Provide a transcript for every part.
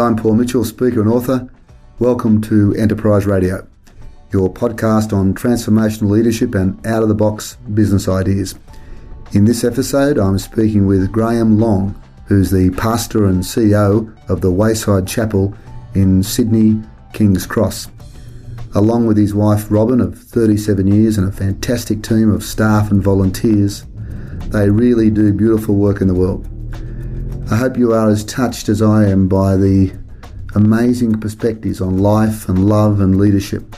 I'm Paul Mitchell, speaker and author. Welcome to Enterprise Radio, your podcast on transformational leadership and out-of-the-box business ideas. In this episode, I'm speaking with Graham Long, who's the pastor and CEO of the Wayside Chapel in Sydney, King's Cross. Along with his wife Robin of 37 years and a fantastic team of staff and volunteers, they really do beautiful work in the world. I hope you are as touched as I am by the amazing perspectives on life and love and leadership.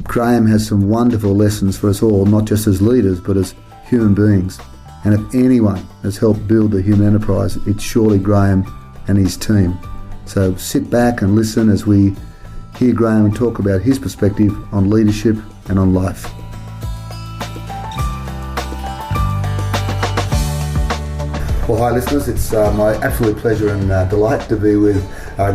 Graham has some wonderful lessons for us all, not just as leaders, but as human beings. And if anyone has helped build the human enterprise, it's surely Graham and his team. So sit back and listen as we hear Graham talk about his perspective on leadership and on life. Well, hi listeners, it's my absolute pleasure and delight to be with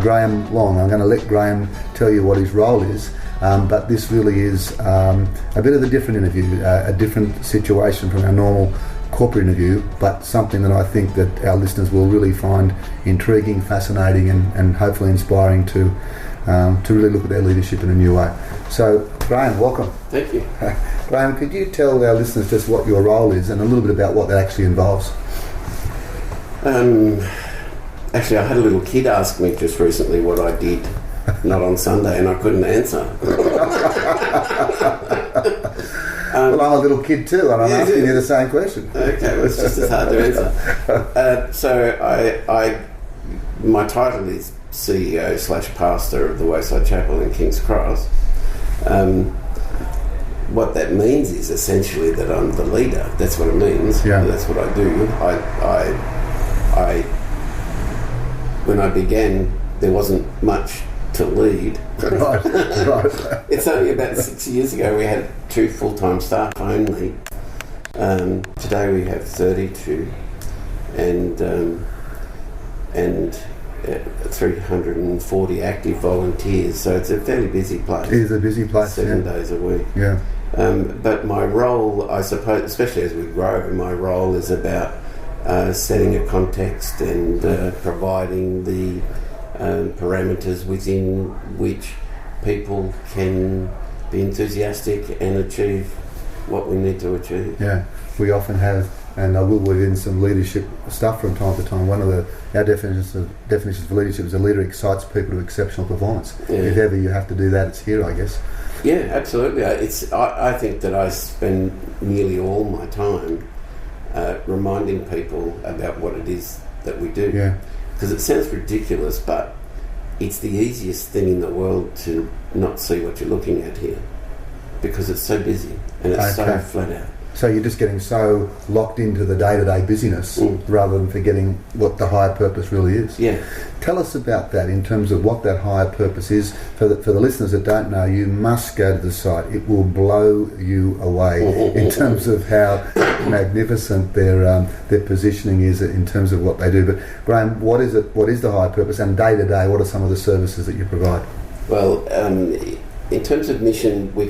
Graham Long. I'm going to let Graham tell you what his role is, but this really is a bit of a different interview, a different situation from our normal corporate interview, but something that I think that our listeners will really find intriguing, fascinating and hopefully inspiring to really look at their leadership in a new way. So, Graham, welcome. Thank you. Graham, could you tell our listeners just what your role is and a little bit about what that actually involves? Actually, I had a little kid ask me just recently what I did, not on Sunday, and I couldn't answer. Well, I'm a little kid too, and I'm asking you the same question. Okay, well, it's just as hard to answer. So my title is CEO/pastor of the Wayside Chapel in King's Cross. What that means is essentially that I'm the leader. That's what it means. Yeah. That's what I do. When I began, there wasn't much to lead. Right. It's only about 6 years ago we had 2 full-time staff only. Today we have 32 and 340 active volunteers. So it's a fairly busy place. It is a busy place. 7 days a week. Yeah. But my role, I suppose, especially as we grow, my role is about setting a context and providing the parameters within which people can be enthusiastic and achieve what we need to achieve. Yeah, we often have, and I will weave in some leadership stuff from time to time. One of our definitions of leadership is a leader excites people to exceptional performance. Yeah. If ever you have to do that, it's here, I guess. Yeah, absolutely. I think that I spend nearly all my time reminding people about what it is that we do. Yeah. Because it sounds ridiculous, but it's the easiest thing in the world to not see what you're looking at here, because it's so busy and it's so flat out. So you're just getting so locked into the day-to-day busyness rather than forgetting what the higher purpose really is. Yeah. Tell us about that in terms of what that higher purpose is. For the listeners that don't know, you must go to the site. It will blow you away in terms of how magnificent their positioning is in terms of what they do. But Graham, what is it? What is the higher purpose? And day-to-day, what are some of the services that you provide? Well, in terms of mission, we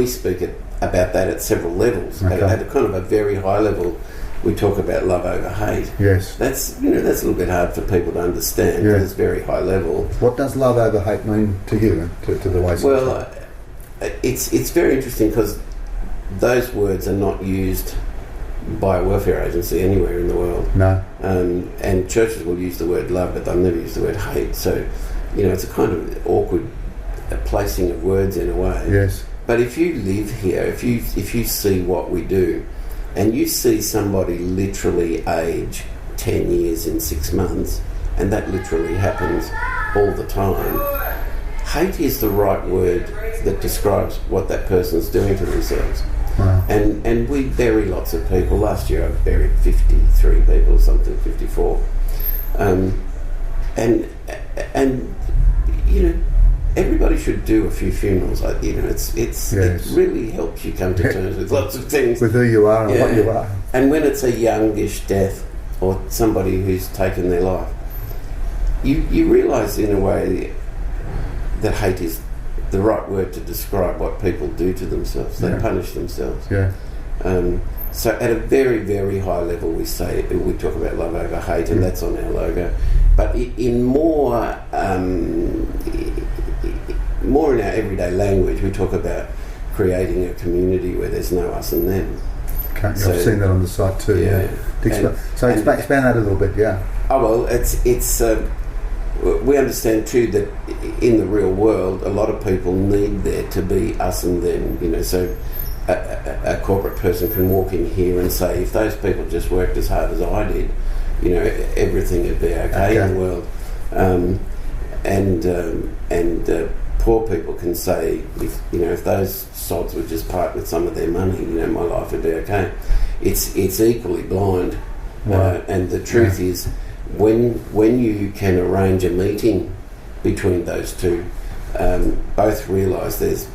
speak about that at several levels. Okay. At a kind of a very high level, we talk about love over hate. Yes. That's a little bit hard for people to understand because it's very high level. What does love over hate mean to you, to the Wayside? Well, it's very interesting because those words are not used by a welfare agency anywhere in the world. No. And churches will use the word love, but they'll never use the word hate. So, it's a kind of awkward placing of words in a way. Yes. But if you live here, if you see what we do, and you see somebody literally age 10 years in 6 months, and that literally happens all the time, hate is the right word that describes what that person's doing to themselves. Wow. And we bury lots of people. Last year I buried 53 people, 54. Everybody should do a few funerals. It really helps you come to terms with lots of things. With who you are and what you are. And when it's a youngish death or somebody who's taken their life, you realise in a way that hate is the right word to describe what people do to themselves. They punish themselves. Yeah. So at a very, very high level we talk about love over hate, and that's on our logo. But in more in our everyday language, we talk about creating a community where there's no us and them. Okay, so, I've seen that on the site too. Yeah. Expand that a little bit. Yeah. Oh well, it's. We understand too that in the real world, a lot of people need there to be us and them. So a corporate person can walk in here and say, if those people just worked as hard as I did, everything would be okay in the world. And poor people can say, if those sods would just part with some of their money, my life would be okay. It's equally blind. Right. And the truth is, when you can arrange a meeting between those two, both realise there's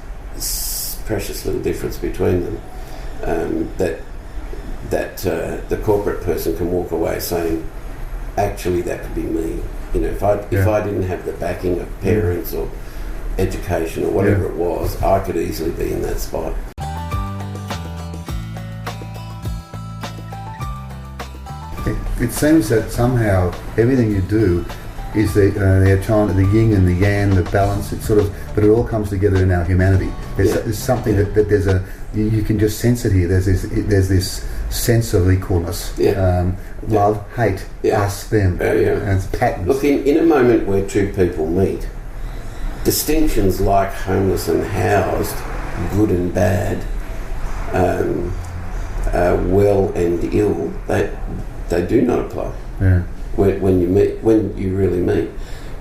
precious little difference between them. That the corporate person can walk away saying, actually, that could be me. If I didn't have the backing of parents or education or whatever it was, I could easily be in that spot. It seems that somehow everything you do is they're trying to the yin and the yang, the balance. It's but it all comes together in our humanity. There's something that there's you can just sense it here. There's this sense of equalness, love, hate, us, them, and it's patterns. Look, in a moment where two people meet, distinctions like homeless and housed, good and bad, well and ill, they do not apply. Yeah. When you really meet.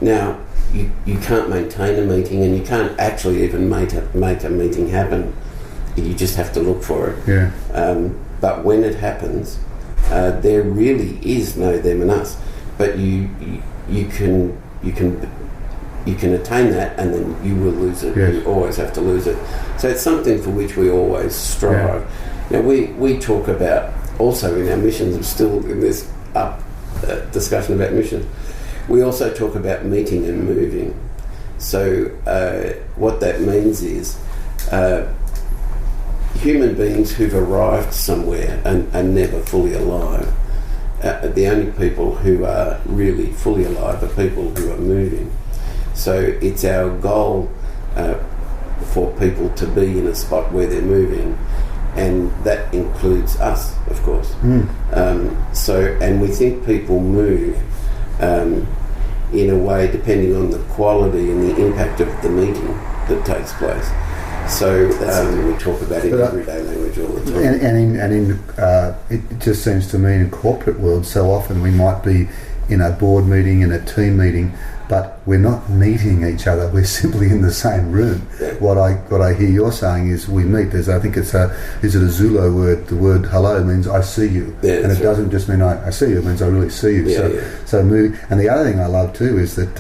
Now, you can't maintain a meeting, and you can't actually even make a meeting happen. You just have to look for it. Yeah. But when it happens, there really is no them and us. But you can attain that, and then you will lose it. Yes. You always have to lose it. So it's something for which we always strive. Yeah. Now we talk about also in our missions. I'm still in this discussion about mission. We also talk about meeting and moving. So what that means is human beings who've arrived somewhere and are never fully alive. The only people who are really fully alive are people who are moving. So it's our goal for people to be in a spot where they're moving, and that includes us, of course. And we think people move in a way depending on the quality and the impact of the meeting that takes place. So that's something we talk about in everyday language all the time. And it just seems to me in corporate world, so often we might be in a board meeting, in a team meeting, but we're not meeting each other. We're simply in the same room. Yeah. What I hear you're saying is we meet. Is it a Zulu word? The word hello means I see you, and it doesn't just mean I see you. It means I really see you. So moving. And the other thing I love too is that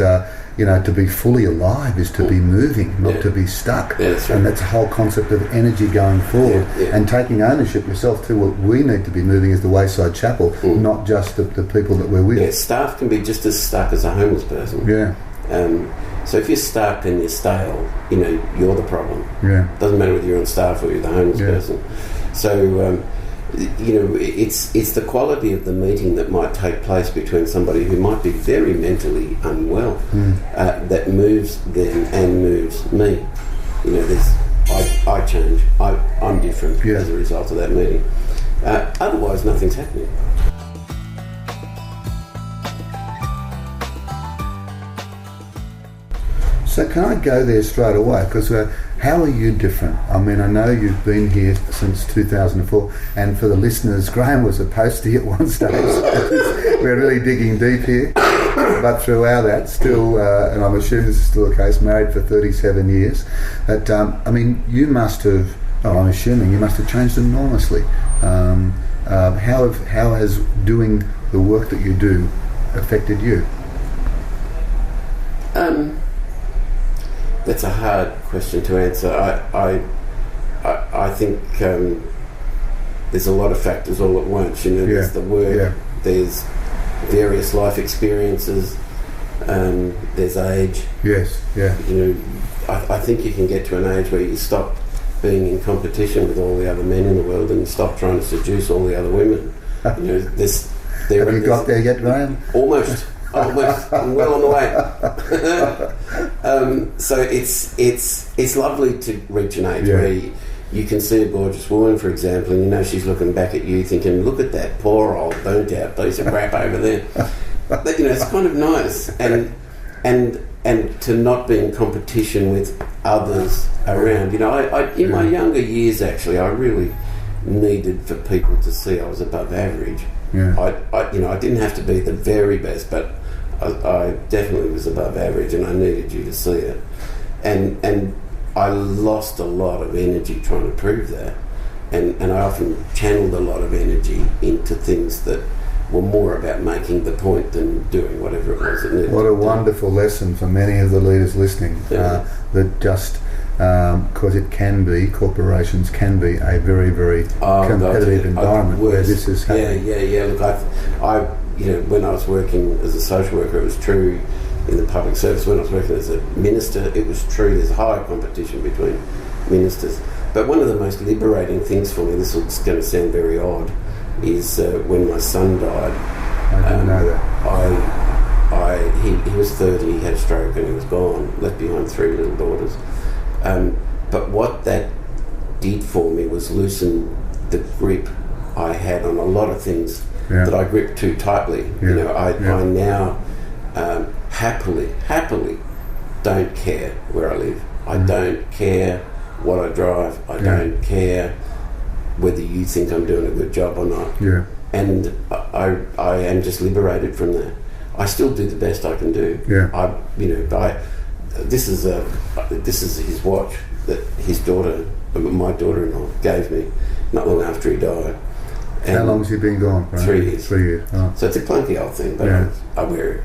to be fully alive is to be moving, not to be stuck. Yeah, that's right. And that's the whole concept of energy going forward and taking ownership yourself too. What we need to be moving is the Wayside Chapel, not just the people that we're with. Yeah, staff can be just as stuck as a homeless person. Yeah. So if you're stuck and you're stale, you're the problem. Yeah. Doesn't matter whether you're on staff or you're the homeless person. So it's the quality of the meeting that might take place between somebody who might be very mentally unwell that moves them and moves me. I change. I'm different as a result of that meeting. Otherwise, nothing's happening. So can I go there straight away? Because how are you different? I mean, I know you've been here since 2004, and for the listeners, Graham was a postie at one stage. We're really digging deep here. But throughout that, still, and I'm assuming this is still the case, married for 37 years. But, you must have, I'm assuming you must have changed enormously. How has doing the work that you do affected you? That's a hard question to answer. I think there's a lot of factors all at once. There's the work, there's various life experiences, there's age. Yes, yeah. I think you can get to an age where you stop being in competition with all the other men in the world and stop trying to seduce all the other women. Have you got there yet, Graham? Almost. I'm well on the way. So it's lovely to reach an age where you can see a gorgeous woman, for example, and you know she's looking back at you thinking, look at that poor old burnt out piece of crap over there. But, you know, it's kind of nice. And to not be in competition with others around. You know, I in my younger years, actually, I really needed for people to see I was above average. Yeah. I didn't have to be the very best, but I definitely was above average, and I needed you to see it. And I lost a lot of energy trying to prove that. And I often channeled a lot of energy into things that were more about making the point than doing whatever it was that needed. What a wonderful lesson for many of the leaders listening. That just because corporations can be a very, very competitive environment where this is happening. Yeah. Look, I when I was working as a social worker, it was true in the public service. When I was working as a minister, it was true. There's high competition between ministers. But one of the most liberating things for me, this is going to sound very odd, is when my son died. I didn't know that. He was 30, he had a stroke and he was gone, left behind 3 little daughters. But what that did for me was loosen the grip I had on a lot of things that I gripped too tightly. Yeah. You know, I now happily don't care where I live. I don't care what I drive. I don't care whether you think I'm doing a good job or not. Yeah. And I am just liberated from that. I still do the best I can do. Yeah. This is his watch that my daughter-in-law gave me not long after he died. And how long has he been gone? Right? 3 years. 3 years. Oh. So it's a clunky old thing, but I wear it.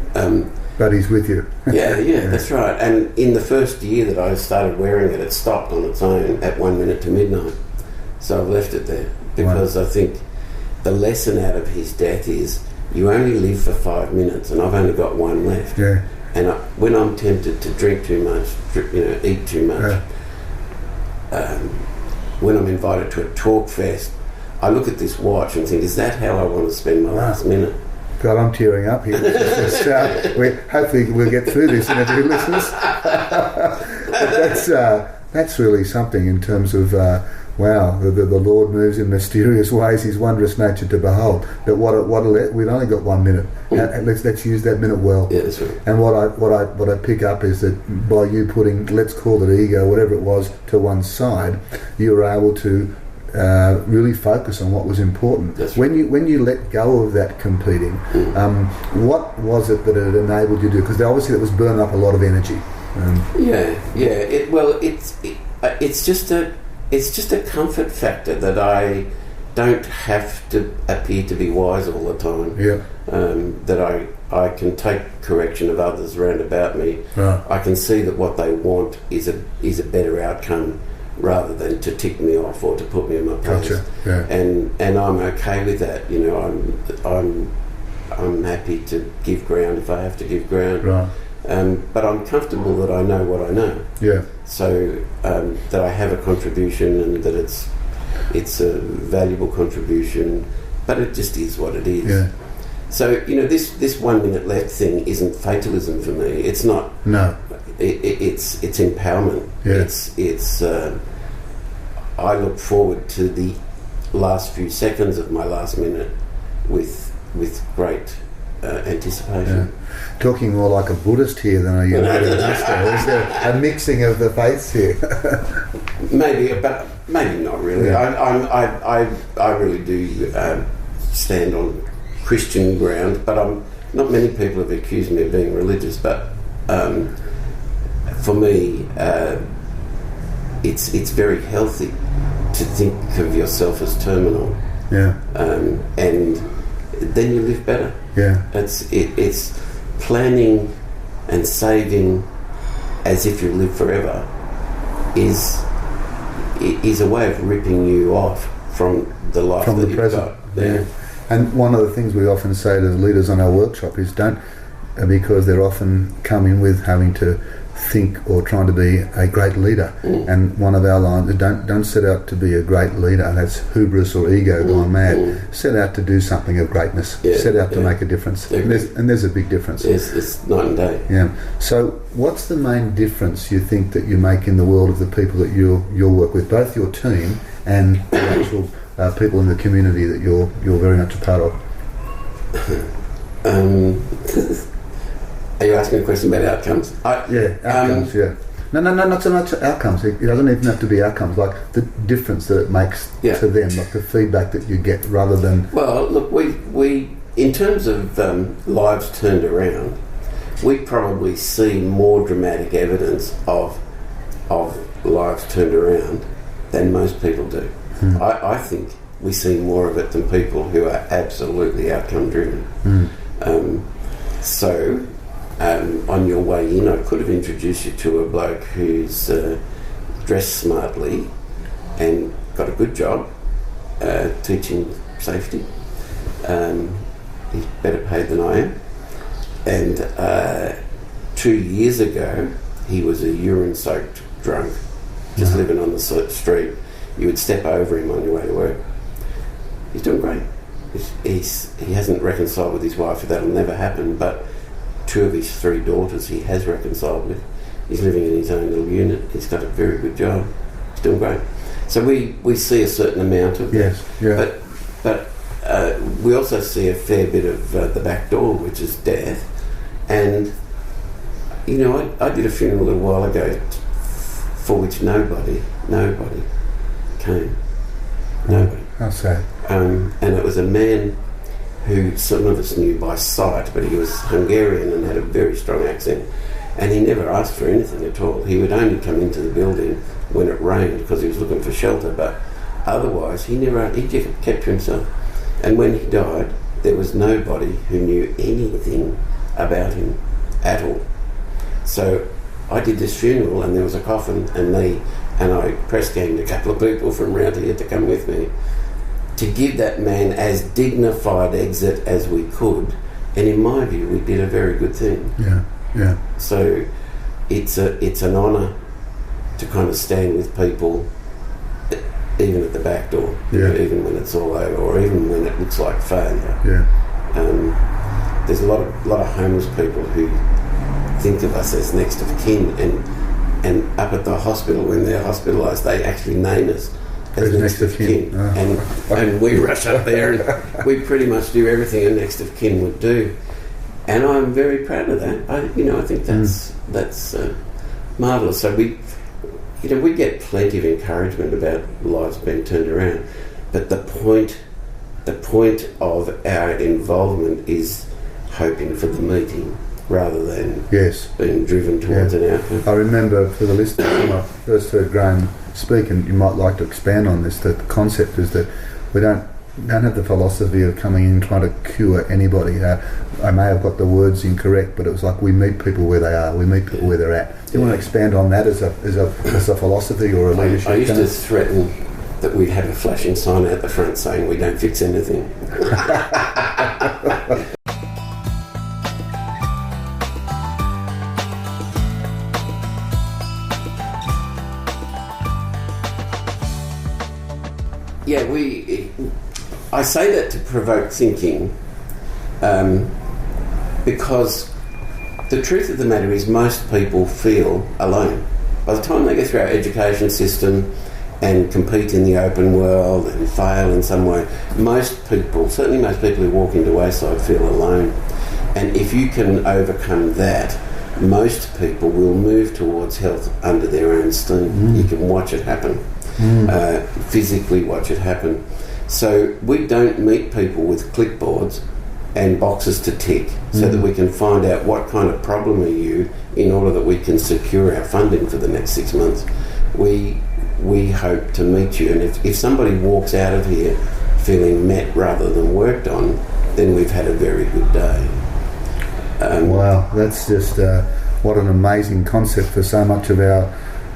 But he's with you. yeah, that's right. And in the first year that I started wearing it, it stopped on its own at 1 minute to midnight. So I've left it there because I think the lesson out of his death is you only live for 5 minutes, and I've only got one left. Yeah. And when I'm tempted to drink too much, eat too much, when I'm invited to a talk fest, I look at this watch and think, is that how I want to spend my last minute? God, I'm tearing up here. Hopefully we'll get through this interview, listeners. That's really something in terms of the Lord moves in mysterious ways. His wondrous nature to behold. But we've only got 1 minute. And let's use that minute well. Yeah, that's right. And what I pick up is that by you putting, let's call it ego, whatever it was, to one side, you were able to really focus on what was important. That's when you let go of that competing, what was it that it enabled you to do? Because obviously it was burning up a lot of energy. It's just a comfort factor that I don't have to appear to be wise all the time. Yeah. That I can take correction of others around about me. Right. I can see that what they want is a better outcome, rather than to tick me off or to put me in my place. Gotcha. Yeah. And I'm okay with that. You know, I'm happy to give ground if I have to give ground. Right. But I'm comfortable that I know what I know. Yeah. So that I have a contribution and that it's a valuable contribution, but it just is what it is. Yeah. So this 1 minute left thing isn't fatalism for me. It's not. No. It's empowerment. Yeah. It's I look forward to the last few seconds of my last minute with great anticipation. Yeah. Talking more like a Buddhist here than a United-Minister. Is there a mixing of the faiths here? Maybe, but maybe not really. Yeah. I really do stand on Christian ground, but not many people have accused me of being religious, but for me, it's very healthy to think of yourself as terminal. Yeah. And then you live better. Yeah. It's planning and saving as if you live forever is a way of ripping you off from the life that you've got. Yeah. And one of the things we often say to the leaders on our workshop is don't, because they're often coming with having to think or trying to be a great leader. And one of our lines, don't set out to be a great leader. That's hubris or ego gone mad. Set out to do something of greatness. Set out to make a difference. And there's a big difference. It's night and day. Yeah. So what's the main difference you think that you make in the world of the people that you'll work with, both your team and the actual people in the community that you're very much a part of? Are you asking a question about outcomes? Outcomes, No, not so much outcomes. It doesn't even have to be outcomes, like the difference that it makes to them, like the feedback that you get rather than... Well, look, we in terms of lives turned around, we probably see more dramatic evidence of lives turned around than most people do. I think we see more of it than people who are absolutely outcome driven. So on your way in, I could have introduced you to a bloke who's dressed smartly and got a good job teaching safety. He's better paid than I am. And 2 years ago, he was a urine-soaked drunk, just living on the street. You would step over him on your way to work. He's doing great. He hasn't reconciled with his wife, that'll never happen, but 2 of his 3 daughters he has reconciled with. He's living in his own little unit. He's got a very good job. He's doing great. So we see a certain amount of that. But we also see a fair bit of the back door, which is death. And, you know, I did a funeral a little while ago for which nobody came. Nobody. How sad. And it was a man who some of us knew by sight, but he was Hungarian and had a very strong accent. And he never asked for anything at all. He would only come into the building when it rained because he was looking for shelter, but otherwise he just kept to himself. And when he died, there was nobody who knew anything about him at all. So I did this funeral and there was a coffin and I press ganged a couple of people from around here to come with me to give that man as dignified exit as we could. And in my view, we did a very good thing. Yeah. So it's an honour to kind of stand with people, even at the back door, even when it's all over, or even when it looks like failure. There's a lot of homeless people who think of us as next of kin, and up at the hospital when they're hospitalised, they actually name us as next of kin. And we rush up there and we pretty much do everything a next of kin would do. And I'm very proud of that. I think that's marvellous. So we get plenty of encouragement about lives being turned around, but the point of our involvement is hoping for the meeting rather than being driven towards an outcome. I remember, for the listeners, when I first heard Graham speak, and you might like to expand on this, that the concept is that we don't have the philosophy of coming in trying to cure anybody. I may have got the words incorrect, but it was like we meet people where they are, we meet people where they're at. Do you want to expand on that as a philosophy or a leadership? I used to threaten that we'd have a flashing sign out the front saying we don't fix anything. I say that to provoke thinking, because the truth of the matter is most people feel alone. By the time they get through our education system and compete in the open world and fail in some way, most people, certainly most people who walk into Wayside, feel alone. And if you can overcome that, most people will move towards health under their own steam. You can watch it happen, physically watch it happen. So we don't meet people with clipboards and boxes to tick so that we can find out what kind of problem are you in order that we can secure our funding for the next 6 months. We hope to meet you, and if somebody walks out of here feeling met rather than worked on, then we've had a very good day. Wow, that's just what an amazing concept for so much of our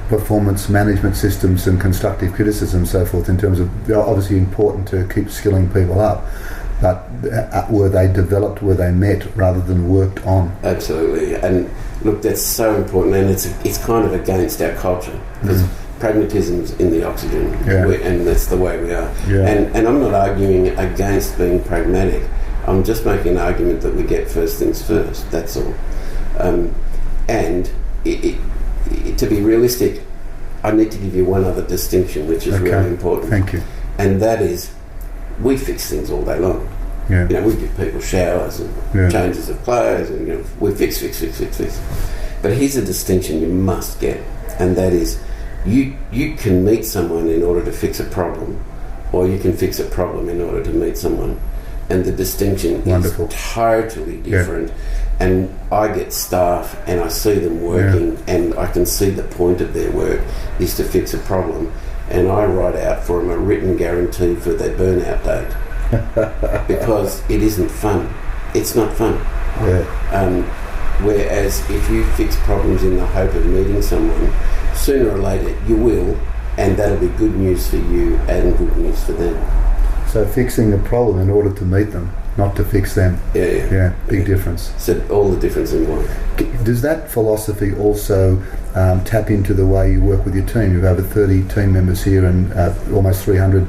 performance management systems and constructive criticism and so forth, in terms of, obviously important to keep skilling people up, but were they developed, were they met rather than worked on? Absolutely. And Look, that's so important, and it's kind of against our culture, because pragmatism's in the oxygen, and that's the way we are. Yeah. And I'm not arguing against being pragmatic. I'm just making an argument that we get first things first. That's all. And to be realistic, I need to give you one other distinction, which is really important. Thank you. And that is, we fix things all day long. Yeah. You know, we give people showers and changes of clothes, and we fix. But here's a distinction you must get, and that is, you can meet someone in order to fix a problem, or you can fix a problem in order to meet someone, and the distinction is totally different. Yeah. And I get staff, and I see them working, and I can see the point of their work is to fix a problem, and I write out for them a written guarantee for their burnout date. Because it isn't fun. It's not fun. Yeah. Whereas if you fix problems in the hope of meeting someone, sooner or later you will, and that'll be good news for you and good news for them. So fixing a problem in order to meet them, not to fix them. Yeah, big difference. So all the difference in one. Does that philosophy also tap into the way you work with your team? You have over 30 team members here and almost 300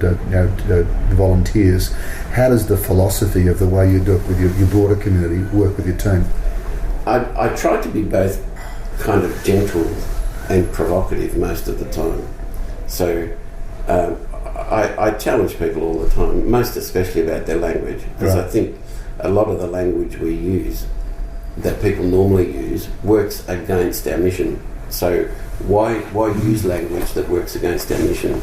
volunteers. How does the philosophy of the way you do it with your broader community work with your team? I try to be both kind of gentle and provocative most of the time. So I challenge people all the time, most especially about their language, because I think a lot of the language we use, that people normally use, works against our mission. So why use language that works against our mission?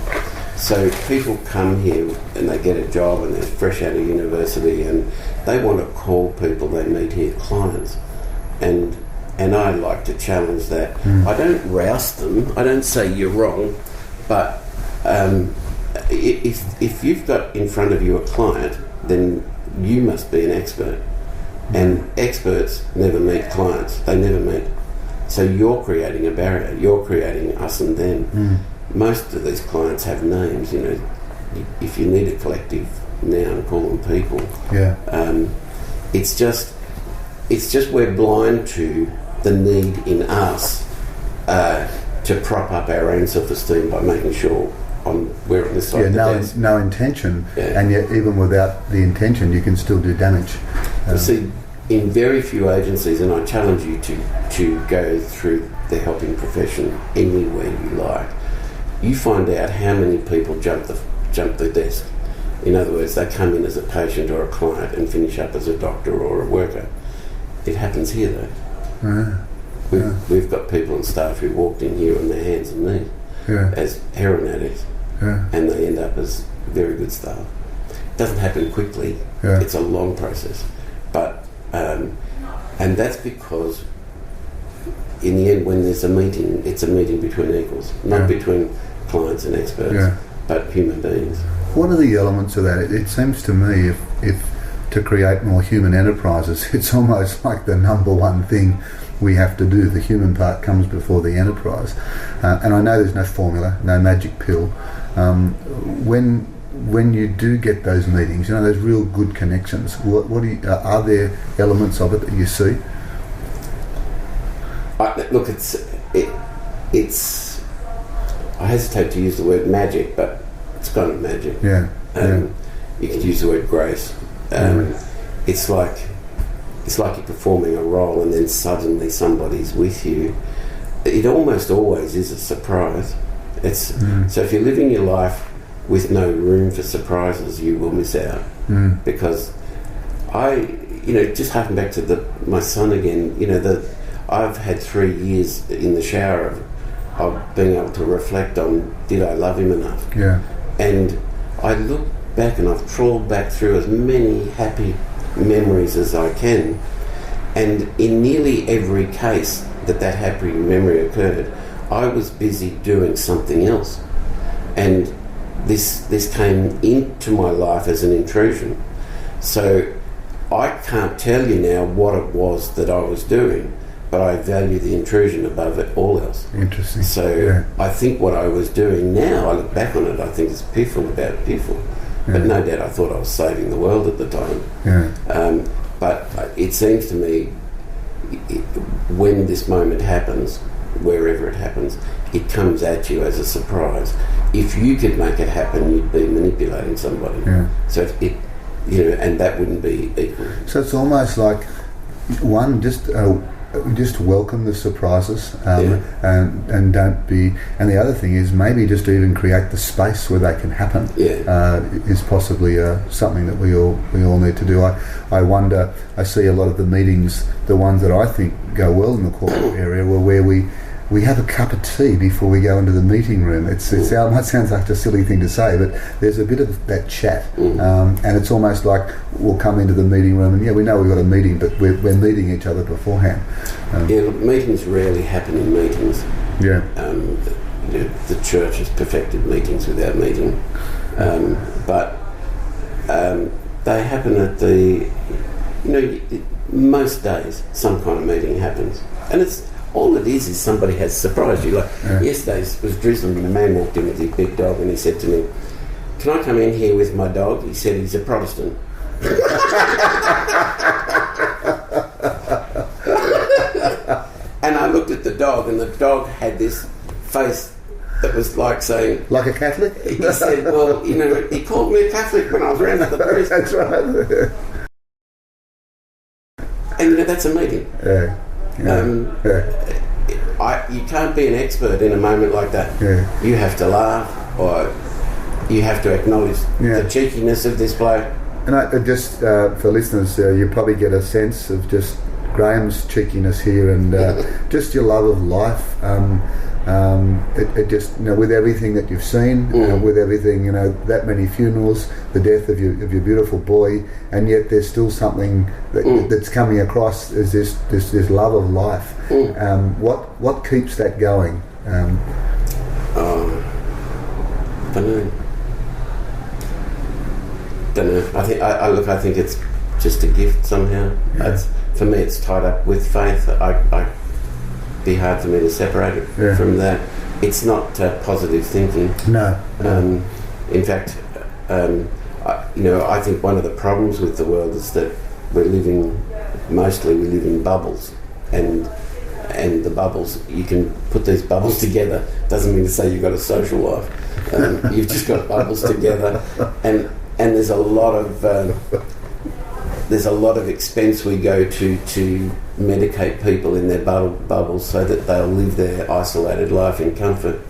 So people come here and they get a job and they're fresh out of university and they want to call people they meet here clients. And I like to challenge that. I don't roust them. I don't say you're wrong, but if you've got in front of you a client, then you must be an expert. And experts never meet clients. They never meet. So you're creating a barrier. You're creating us and them. Most of these clients have names. You know, if you need a collective noun, call them people. Yeah. It's just we're blind to the need in us to prop up our own self-esteem by making sure we're on this side of the desk. No intention, and yet even without the intention, you can still do damage. See, in very few agencies, and I challenge you to go through the helping profession anywhere you like, you find out how many people jump the desk. In other words, they come in as a patient or a client and finish up as a doctor or a worker. It happens here though. We've got people and staff who walked in here on their hands and knees as heroin addicts, and they end up as very good staff. It doesn't happen quickly. It's a long process, but and that's because in the end, when there's a meeting, it's a meeting between equals, not between clients and experts, but human beings. What are the elements of that? It seems to me if to create more human enterprises, it's almost like the number one thing we have to do. The human part comes before the enterprise. And I know there's no formula, no magic pill. When you do get those meetings, you know, those real good connections, are there elements of it that you see? Look, it's I hesitate to use the word magic, but it's kind of magic. You could use the word grace. It's like you're performing a role and then suddenly somebody's with you. It almost always is a surprise. So if you're living your life with no room for surprises, you will miss out. Because just harking back to my son again, I've had 3 years in the shower of being able to reflect on, did I love him enough? And I look back and I've trawled back through as many happy memories as I can, and in nearly every case that happy memory occurred, I was busy doing something else, and this came into my life as an intrusion. So I can't tell you now what it was that I was doing, but I value the intrusion above it all else. Interesting. So I think what I was doing now, I look back on it, I think it's piffle. But no doubt I thought I was saving the world at the time. But it seems to me, when this moment happens, wherever it happens, it comes at you as a surprise. If you could make it happen, you'd be manipulating somebody. Yeah. So and that wouldn't be equal. So it's almost like just welcome the surprises, and don't be. And the other thing is maybe just even create the space where they can happen. Is possibly something that we all need to do. I wonder. I see a lot of the meetings, the ones that I think go well in the corporate area, where we have a cup of tea before we go into the meeting room. It sounds like a silly thing to say, but there's a bit of that chat, and it's almost like we'll come into the meeting room and we know we've got a meeting, but we're meeting each other beforehand. Look, meetings rarely happen in meetings. The church has perfected meetings without meeting, but they happen at most days some kind of meeting happens, and it's. All it is somebody has surprised you. Yesterday it was drizzling and a man walked in with his big dog and he said to me, "Can I come in here with my dog?" He said he's a Protestant. And I looked at the dog and the dog had this face that was like saying... Like a Catholic? He said, well, he called me a Catholic when I was around at the priest. That's right. And that's a meeting. You can't be an expert in a moment like that. You have to laugh, or you have to acknowledge the cheekiness of this bloke. And just for listeners, you probably get a sense of just Graham's cheekiness here, and just your love of life. It just, with everything that you've seen, with everything, that many funerals, the death of your beautiful boy, and yet there's still something that's coming across as this love of life. What keeps that going? Don't know. I think it's just a gift somehow. For me, it's tied up with faith. Be hard for me to separate it from that. It's not positive thinking. No. In fact, I think one of the problems with the world is that we live in bubbles, and the bubbles, you can put these bubbles together. Doesn't mean to say you've got a social life. You've just got bubbles together, and there's a lot of expense we go to medicate people in their bubbles so that they'll live their isolated life in comfort.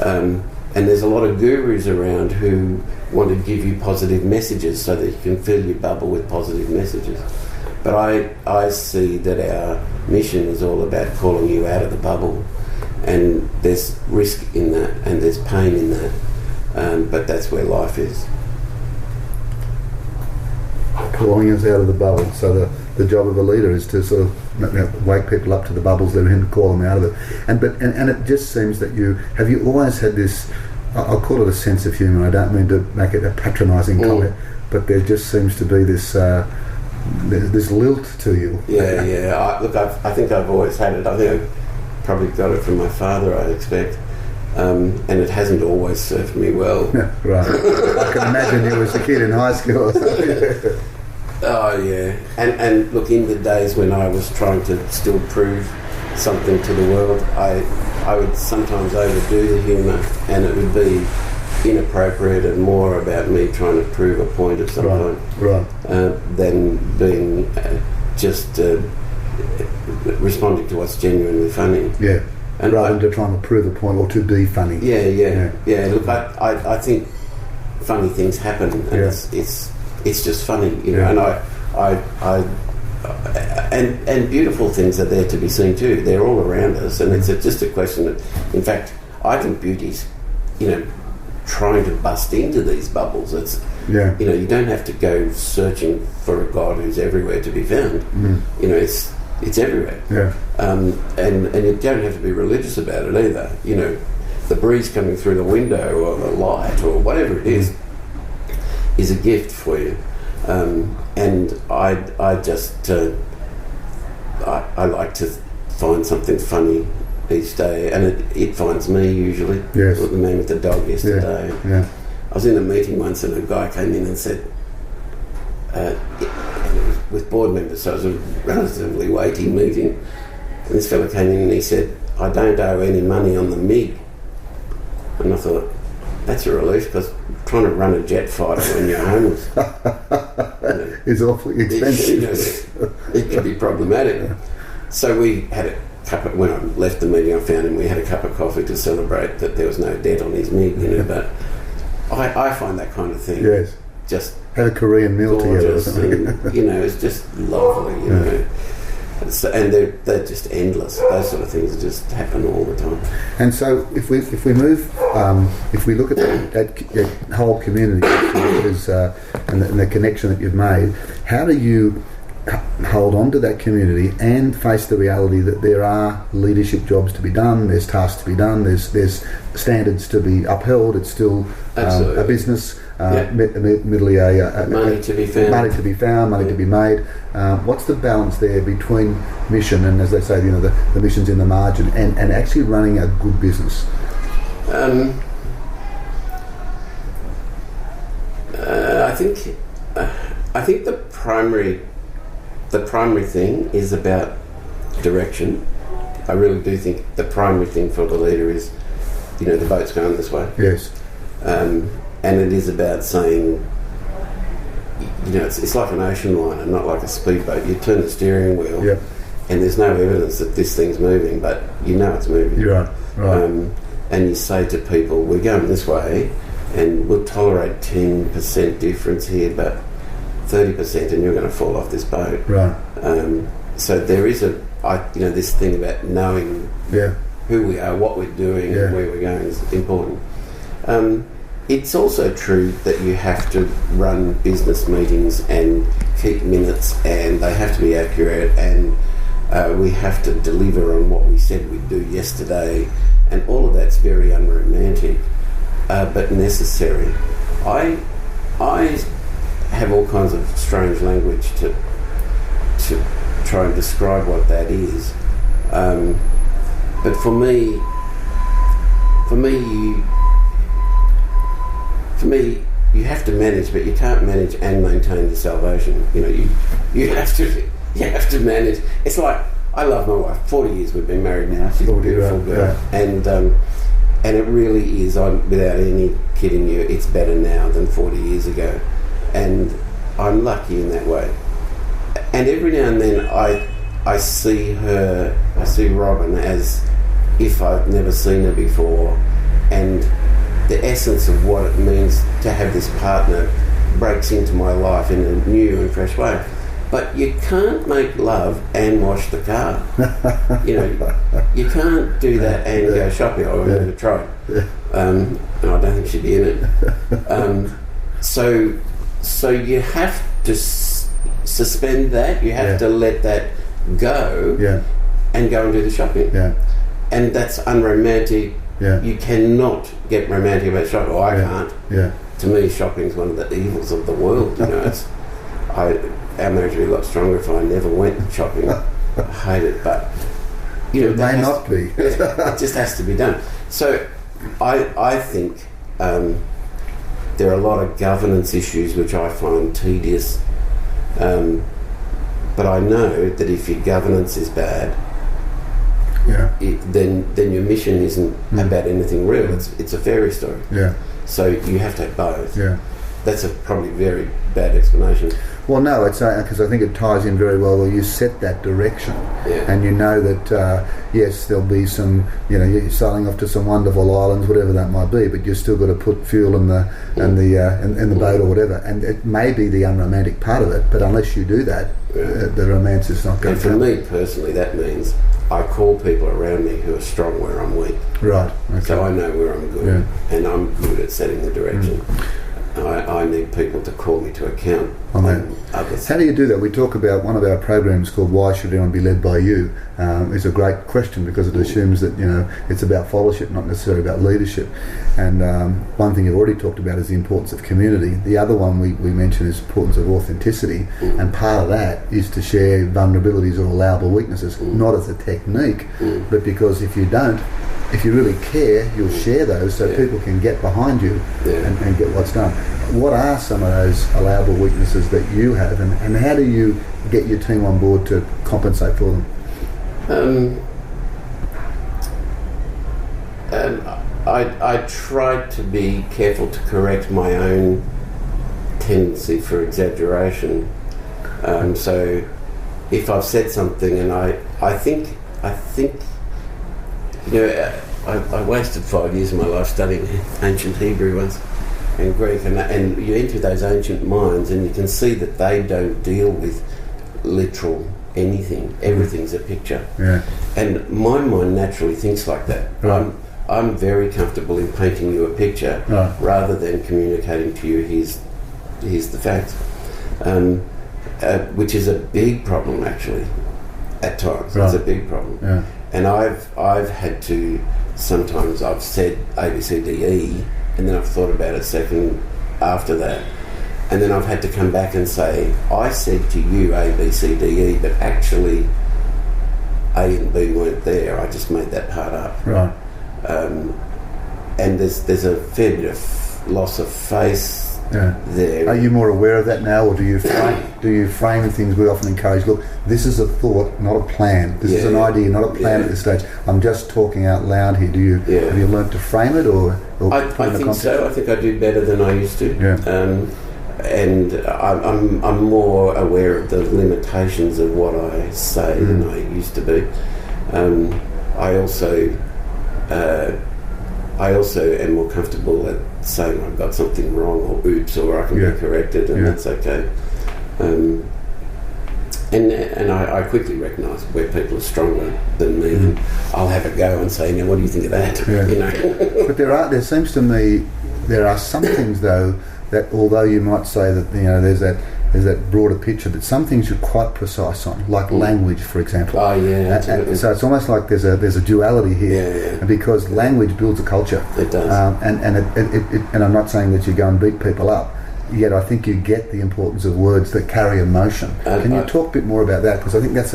And there's a lot of gurus around who want to give you positive messages so that you can fill your bubble with positive messages. But I see that our mission is all about calling you out of the bubble, and there's risk in that and there's pain in that, but that's where life is. Calling us out of the bubble. So the job of a leader is to sort of wake people up to the bubbles they're in, call them out of it. And it just seems that have you always had this, I'll call it a sense of humour, I don't mean to make it a patronising comment, but there just seems to be this lilt to you. I think I've always had it. I think I probably got it from my father, I expect. And it hasn't always served me well. Right. I can imagine you as a kid in high school or something. Oh, yeah. And look, in the days when I was trying to still prove something to the world, I would sometimes overdo the humour, and it would be inappropriate and more about me trying to prove a point of some kind. Right. Than being just responding to what's genuinely funny. Yeah. And rather than trying to prove a point or to be funny. Yeah. Look, I think funny things happen, and it's just funny, And and beautiful things are there to be seen too. They're all around us, and it's just a question of. In fact, I think beauty's, trying to bust into these bubbles. It's you don't have to go searching for a God who's everywhere to be found. It's everywhere. And you don't have to be religious about it either. The breeze coming through the window or the light or whatever it is a gift for you. And I just I like to find something funny each day, and it finds me usually. Yes. Like the man with the dog yesterday. Yeah. I was in a meeting once and a guy came in and said, and it was with board members, so it was a relatively weighty meeting. And this fellow came in and he said, "I don't owe any money on the MiG." And I thought, that's a relief, because trying to run a jet fighter when you're homeless is awfully expensive. It can be problematic. So we had a cup of, when I left the meeting, I found him, we had a cup of coffee to celebrate that there was no debt on his MiG, but I find that kind of thing just had a Korean meal together or something. And, it's just lovely, know. So, and they're just endless. Those sort of things just happen all the time. And so, if we move, if we look at that whole community and the connection that you've made, how do you hold on to that community and face the reality that there are leadership jobs to be done, there's tasks to be done, there's standards to be upheld. It's still a business. Admittedly, money to be found, money to be made. What's the balance there between mission and, as they say, the mission's in the margin, and actually running a good business? I think the primary thing is about direction. I really do think the primary thing for the leader is, the boat's going this way. Yes. And it is about saying, it's like an ocean liner, not like a speedboat. You turn the steering wheel, and there's no evidence that this thing's moving, but it's moving. You're right. And you say to people, we're going this way, and we'll tolerate 10% difference here, but 30%, and you're going to fall off this boat. Right. So there is this thing about knowing who we are, what we're doing, and where we're going is important. It's also true that you have to run business meetings and keep minutes, and they have to be accurate, and we have to deliver on what we said we'd do yesterday, and all of that's very unromantic, but necessary. I have all kinds of strange language to try and describe what that is, but for me, you have to manage, but you can't manage and maintain your salvation. You have to manage. It's like, I love my wife. 40 years we've been married now. She's a beautiful girl, and it really is. Without any kidding you, it's better now than 40 years ago, and I'm lucky in that way. And every now and then I see Robin as if I've never seen her before, and the essence of what it means to have this partner breaks into my life in a new and fresh way. But you can't make love and wash the car. You can't do that and go shopping. I'm going to try. And I don't think she'd be in it. So you have to suspend that. You have to let that go and go and do the shopping. And that's unromantic. You cannot get romantic about shopping. I can't. To me, shopping's one of the evils of the world. Our marriage would be a lot stronger if I never went shopping. I hate it, but it may not be. It just has to be done. So I think there are a lot of governance issues which I find tedious, but I know that if your governance is bad, then your mission isn't about anything real. It's a fairy story. So you have to have both. That's a probably very bad explanation. Well, no, it's because I think it ties in very well where you set that direction, and you know that yes, there'll be some, you're sailing off to some wonderful islands, whatever that might be, but you've still got to put fuel in the boat or whatever, and it may be the unromantic part of it, but unless you do that, the romance is not going to happen. And for me personally, that means I call people around me who are strong where I'm weak. Right. Okay. So I know where I'm good, and I'm good at setting the direction. I need people to call me to account on others. How do you do that? We talk about one of our programs called Why Should Anyone Be Led By You? It's a great question because it assumes that it's about followership, not necessarily about leadership. And one thing you've already talked about is the importance of community. The other one we mentioned is the importance of authenticity, and part of that is to share vulnerabilities or allowable weaknesses, not as a technique, but because if you don't, if you really care, you'll share those so people can get behind you and get what's done. What are some of those allowable weaknesses that you have, and how do you get your team on board to compensate for them? I try to be careful to correct my own tendency for exaggeration. So if I've said something and I think I wasted 5 years of my life studying ancient Hebrew once and Greek, and you enter those ancient minds and you can see that they don't deal with literal anything. Everything's a picture. Yeah. And my mind naturally thinks like that. Right. I'm very comfortable in painting you a picture rather than communicating to you here's the facts, which is a big problem actually at times. Right. It's a big problem. Yeah. And I've had to, sometimes I've said A, B, C, D, E, and then I've thought about it a second after that, and then I've had to come back and say, I said to you A, B, C, D, E, but actually A and B weren't there. I just made that part up. Right. And there's a fair bit of loss of face there. Are you more aware of that now, or do you frame things? We often encourage, look, this is a thought, not a plan. This is an idea, not a plan at this stage. I'm just talking out loud here. Have you learnt to frame it, or I think so. I think I do better than I used to. Yeah. And I'm more aware of the limitations of what I say than I used to be. I also am more comfortable at saying I've got something wrong, or oops, or I can be corrected, and that's okay. And I quickly recognise where people are stronger than me, and I'll have a go and say, what do you think of that? Yeah. But there seems to me there are some things though that, although you might say that there's that broader picture, that some things you're quite precise on, like language, for example. Oh yeah, absolutely. So it's almost like there's a duality here, because language builds a culture. It does. And I'm not saying that you go and beat people up, yet I think you get the importance of words that carry emotion. Can you talk a bit more about that? Because I think that's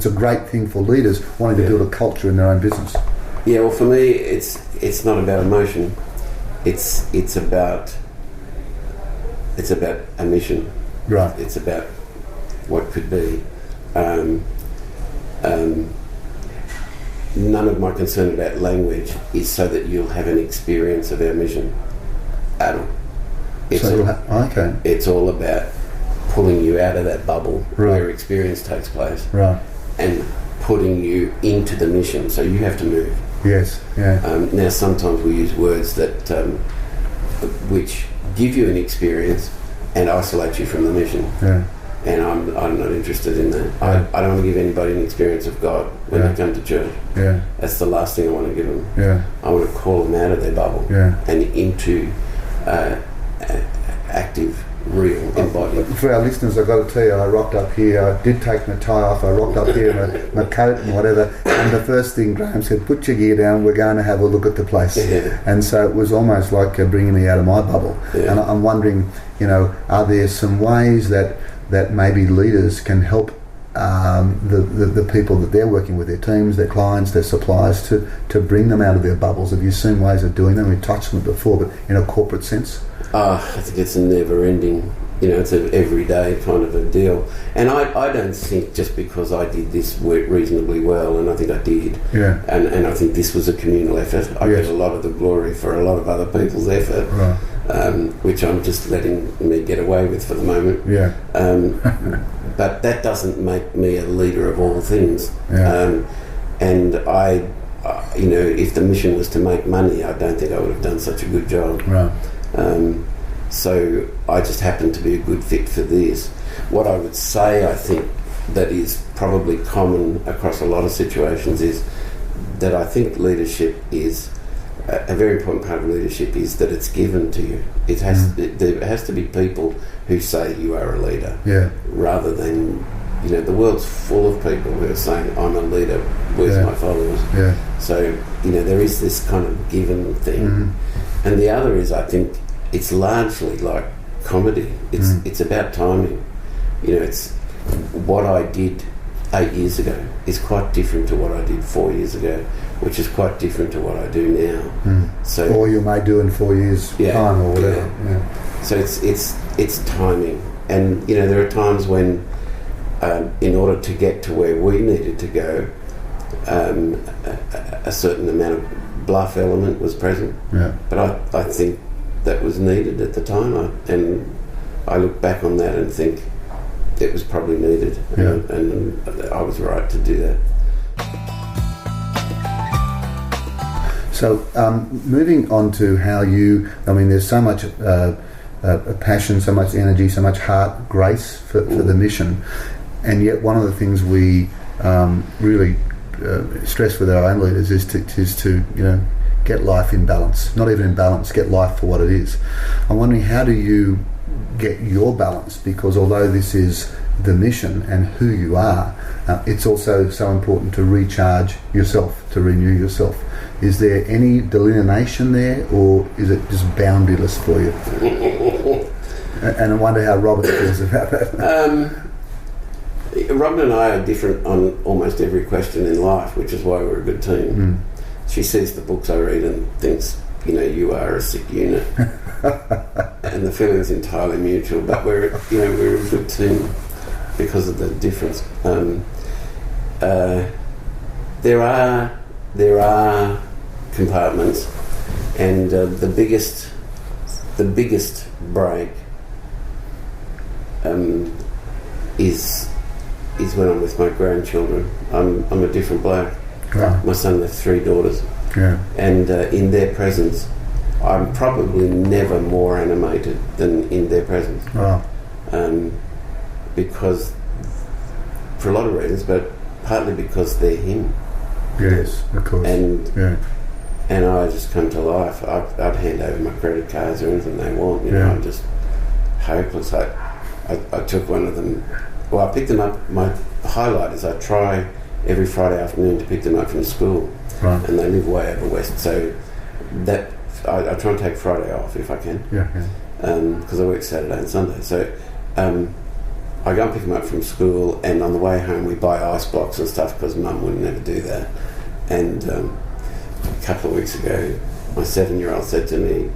a great thing for leaders wanting to build a culture in their own business. Yeah, well, for me, it's not about emotion. It's about a mission. Right. It's about what could be. None of my concern about language is so that you'll have an experience of our mission at all. It's all about pulling you out of that bubble where experience takes place, and putting you into the mission. So you have to move. Yes. Yeah. Now, sometimes we use words that which give you an experience and isolate you from the mission. Yeah. And I'm not interested in that. Yeah. I don't want to give anybody an experience of God when they come to church. Yeah. That's the last thing I want to give them. Yeah. I want to call them out of their bubble and into active, real embodied. For our listeners, I've got to tell you, I rocked up here, I did take my tie off, I rocked up here in my coat and whatever, and the first thing Graham said, put your gear down, we're going to have a look at the place. Yeah. And so it was almost like bringing me out of my bubble. Yeah. And I'm wondering, are there some ways that maybe leaders can help the people that they're working with, their teams, their clients, their suppliers, to bring them out of their bubbles? Have you seen ways of doing them? We touched on it before, but in a corporate sense? I think it's a never-ending, it's an everyday kind of a deal. And I don't think just because I did this work reasonably well, and I think I did, and I think this was a communal effort, I get a lot of the glory for a lot of other people's effort, which I'm just letting me get away with for the moment. Yeah. But that doesn't make me a leader of all things. Yeah. And if the mission was to make money, I don't think I would have done such a good job. Right. So I just happen to be a good fit for this. What I would say, I think, that is probably common across a lot of situations is that I think leadership is a very important part of leadership is that it's given to you. There has to be people who say you are a leader, rather than the world's full of people who are saying I'm a leader. Where's my followers? Yeah. So there is this kind of given thing, and the other is I think it's largely like comedy. It's about timing. It's what I did 8 years ago is quite different to what I did 4 years ago, which is quite different to what I do now. So, or you may do in 4 years' time or whatever. Yeah. So it's timing, and there are times when, in order to get to where we needed to go, a certain amount of bluff element was present. Yeah. But I think that was needed at the time, and I look back on that and think it was probably needed, and I was right to do that. So moving on to how there's so much passion, so much energy, so much heart, grace for the mission, and yet one of the things we really stress with our own leaders is to get life in balance. Not even in balance, get life for what it is. I'm wondering, how do you get your balance? Because although this is the mission and who you are, it's also so important to recharge yourself, to renew yourself. Is there any delineation there, or is it just boundaryless for you? And I wonder how Robert feels about that. Robin and I are different on almost every question in life, which is why we're a good team. She sees the books I read and thinks, you are a sick unit. And the feeling's entirely mutual, but we're a good team because of the difference. There are compartments, and the biggest break is when I'm with my grandchildren. I'm a different bloke. Wow. My son left 3 daughters, and in their presence, I'm probably never more animated than in their presence. Wow. Because, for a lot of reasons, but partly because they're him. Yes, of course. And I just come to life. I'd hand over my credit cards or anything they want. I'm just hopeless. I took one of them. Well, I picked them up. My highlight is I try every Friday afternoon to pick them up from school, and they live way over west. So that I try and take Friday off if I can. Because I work Saturday and Sunday. So I go and pick them up from school, and on the way home we buy ice blocks and stuff because Mum would never do that. And a couple of weeks ago, my 7-year-old said to me,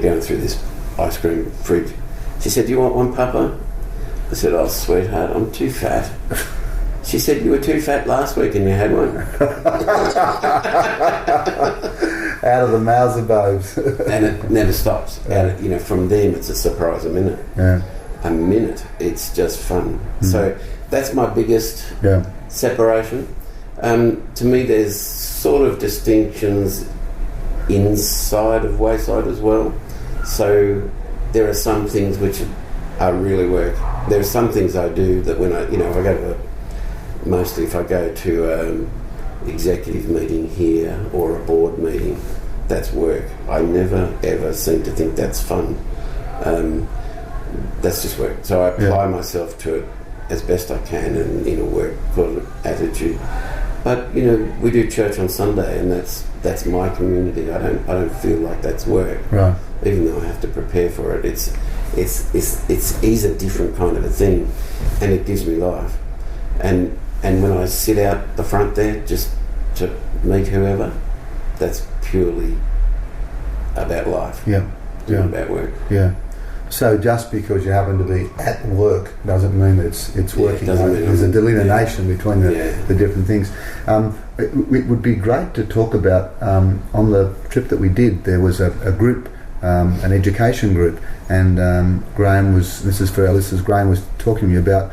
going through this ice cream fridge, she said, "Do you want one, Papa?" I said, "Oh, sweetheart, I'm too fat." She said, "You were too fat last week and you had one." Out of the mouths of babes. And it never stops. From them it's a surprise a minute. A minute. It's just fun. So that's my biggest separation. To me, there's sort of distinctions inside of Wayside as well. So there are some things which are really work. There are some things I do that when if I go to an executive meeting here or a board meeting, that's work. I never ever seem to think that's fun. That's just work. So I apply myself to it as best I can and in a work kind of attitude. But we do church on Sunday, and that's my community. I don't feel like that's work, right? Even though I have to prepare for it. It's a different kind of a thing, and it gives me life. And when I sit out the front there just to meet whoever, that's purely about life. Not about work. So just because you happen to be at work doesn't mean it's working. There's a delineation between the different things. It would be great to talk about, on the trip that we did, there was a group, an education group, and Graham was talking to me about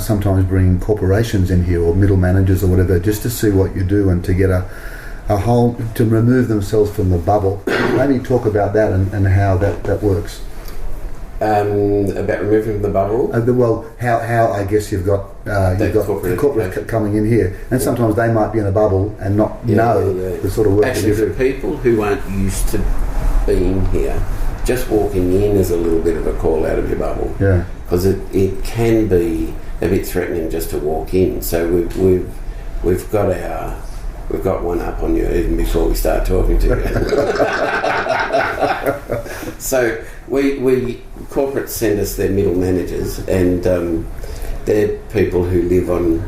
sometimes bringing corporations in here or middle managers or whatever, just to see what you do and to get a whole, to remove themselves from the bubble. Maybe talk about that and how that works. About removing the bubble? How I guess you've got the corporate coming in here, and sometimes they might be in a bubble and not know the sort of work. Actually, for people who aren't used to being here, just walking in is a little bit of a call out of your bubble. Because it can be a bit threatening just to walk in. So we've got one up on you even before we start talking to you. So we corporates send us their middle managers, and They're people who live on,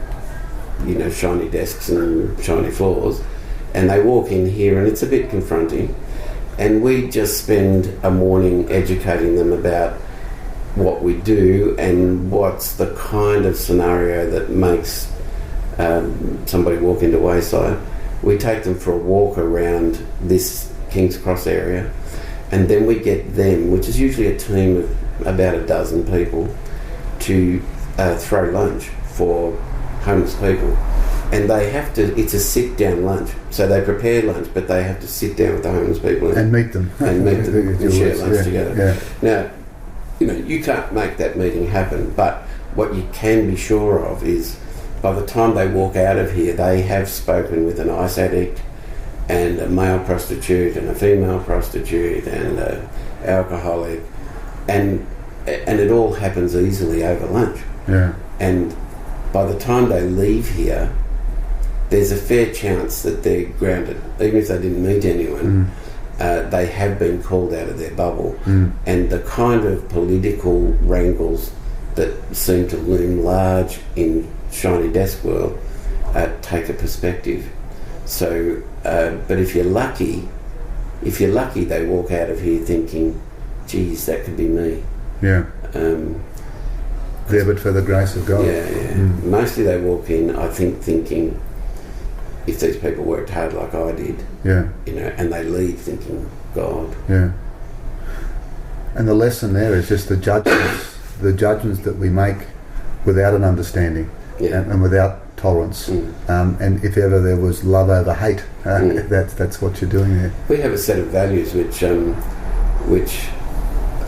shiny desks and shiny floors, and they walk in here and it's a bit confronting. And we just spend a morning educating them about what we do and what's the kind of scenario that makes somebody walk into Wayside. We take them for a walk around this King's Cross area, and then we get them, which is usually a team of about a dozen people, to throw lunch for homeless people. And they have to, it's a sit-down lunch. So they prepare lunch, but they have to sit down with the homeless people and meet them. And share lunch together. Yeah. Now, you can't make that meeting happen, but what you can be sure of is by the time they walk out of here, they have spoken with an ice addict and a male prostitute and a female prostitute and an alcoholic, and it all happens easily over lunch. Yeah. And by the time they leave here, there's a fair chance that they're grounded. Even if they didn't meet anyone, they have been called out of their bubble. And the kind of political wrangles that seem to loom large in shiny desk world take a perspective. So, but if you're lucky, they walk out of here thinking, geez, that could be me. Yeah. There but for the grace of God. Yeah. Mostly they walk in, I think, thinking, if these people worked hard like I did, and they leave thinking, God. Yeah. And the lesson there is just the judgments that we make without an understanding and without tolerance. And if ever there was love over hate, that's what you're doing there. We have a set of values which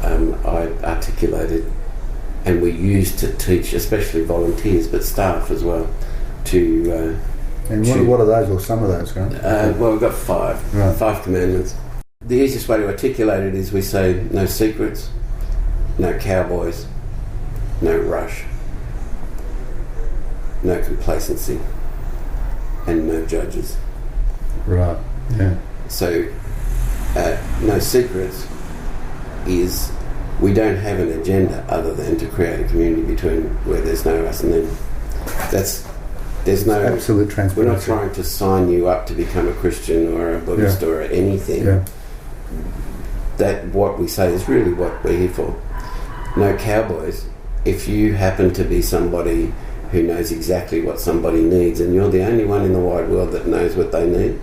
I articulated, and we use to teach, especially volunteers, but staff as well, to... and what are those, or some of those, right? Well, we've got 5. Right. 5 commandments. The easiest way to articulate it is we say no secrets, no cowboys, no rush, no complacency, and no judges. Right, yeah. So, no secrets is we don't have an agenda other than to create a community between where there's no us and them. There's no absolute transparency. We're not trying to sign you up to become a Christian or a Buddhist or anything. Yeah. That what we say is really what we're here for. No cowboys. If you happen to be somebody who knows exactly what somebody needs and you're the only one in the wide world that knows what they need,